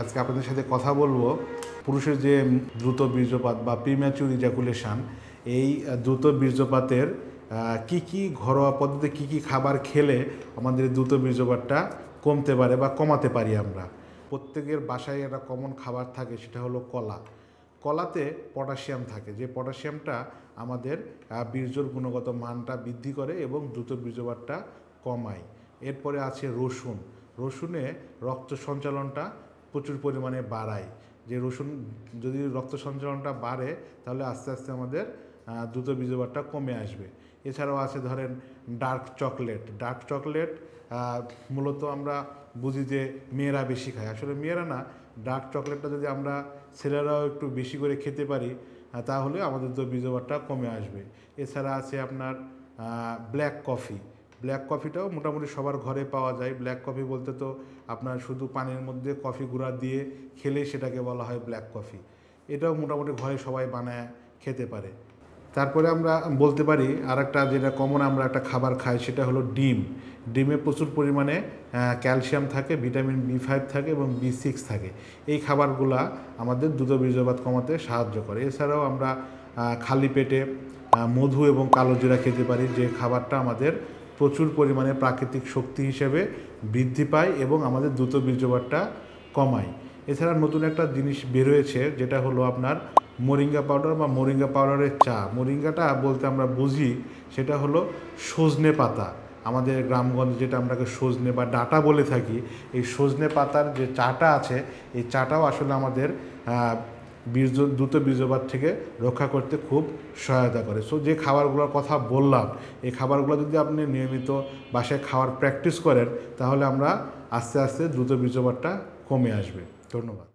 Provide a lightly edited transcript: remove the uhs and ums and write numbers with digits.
আজকে আপনাদের সাথে কথা বলবো পুরুষের যে দ্রুত বীর্যপাত বা প্রিম্যাচুর ইজাকুলেশন, এই দ্রুত বীর্যপাতের কি ঘরোয়া পদ্ধতিতে কি খাবার খেলে আমাদের দ্রুত বীর্যপাতটা কমতে পারে বা কমাতে পারি আমরা। প্রত্যেকের বাসায় একটা কমন খাবার থাকে, সেটা হলো কলা। কলাতে পটাশিয়াম থাকে, যে পটাশিয়ামটা আমাদের বীর্যর গুণগত মানটা বৃদ্ধি করে এবং দ্রুত বীর্যপাতটা কমায়। এরপরে আছে রসুন। রসুনে রক্ত সঞ্চালনটা প্রচুর পরিমাণে বাড়ায়। যে রসুন যদি রক্ত সঞ্চালনটা বাড়ে তাহলে আস্তে আস্তে আমাদের দ্রুত বীর্যপাতটা কমে আসবে। এছাড়াও আছে ধরেন ডার্ক চকলেট। ডার্ক চকলেট মূলত আমরা বুঝি যে মেয়েরা বেশি খায়, আসলে মেয়েরা না। ডার্ক চকলেটটা যদি আমরা ছেলেরাও একটু বেশি করে খেতে পারি তাহলে আমাদের দ্রুত বীর্যপাতটা কমে আসবে। এছাড়া আছে আপনার ব্ল্যাক কফি। ব্ল্যাক কফিটাও মোটামুটি সবার ঘরে পাওয়া যায়। ব্ল্যাক কফি বলতে তো আপনার শুধু পানির মধ্যে কফি গুঁড়া দিয়ে খেলেই সেটাকে বলা হয় ব্ল্যাক কফি। এটাও মোটামুটি ঘরে সবাই বানায় খেতে পারে। তারপরে আমরা বলতে পারি আরেকটা যেটা কমন আমরা একটা খাবার খাই, সেটা হলো ডিম। ডিমে প্রচুর পরিমাণে ক্যালসিয়াম থাকে, ভিটামিন B5 থাকে এবং B6 থাকে। এই খাবারগুলা আমাদের দ্রুত বীর্যপাত কমাতে সাহায্য করে। এছাড়াও আমরা খালি পেটে মধু এবং কালো জিরা খেতে পারি, যে খাবারটা আমাদের প্রচুর পরিমাণে প্রাকৃতিক শক্তি হিসেবে বৃদ্ধি পায় এবং আমাদের দ্রুত বীর্যপাতটা কমায়। এছাড়া নতুন একটা জিনিস বের হয়েছে, যেটা হলো আপনার মোরিঙ্গা পাউডার বা মোরিঙ্গা পাউডারের চা। মোরিঙ্গাটা বলতে আমরা বুঝি সেটা হলো সজনে পাতা। আমাদের গ্রামগঞ্জে যেটা আমরাকে সজনে বা ডাঁটা বলে থাকি, এই সজনে পাতার যে চাটা আছে, এই চাটাও আসলে আমাদের দ্রুত বীর্যপাত থেকে রক্ষা করতে খুব সহায়তা করে। সো যে খাবারগুলোর কথা বললাম, এই খাবারগুলো যদি আপনি নিয়মিত বাসায় খাওয়ার প্র্যাকটিস করেন তাহলে আমরা আস্তে আস্তে দ্রুত বীর্যপাতটা কমে আসবে। ধন্যবাদ।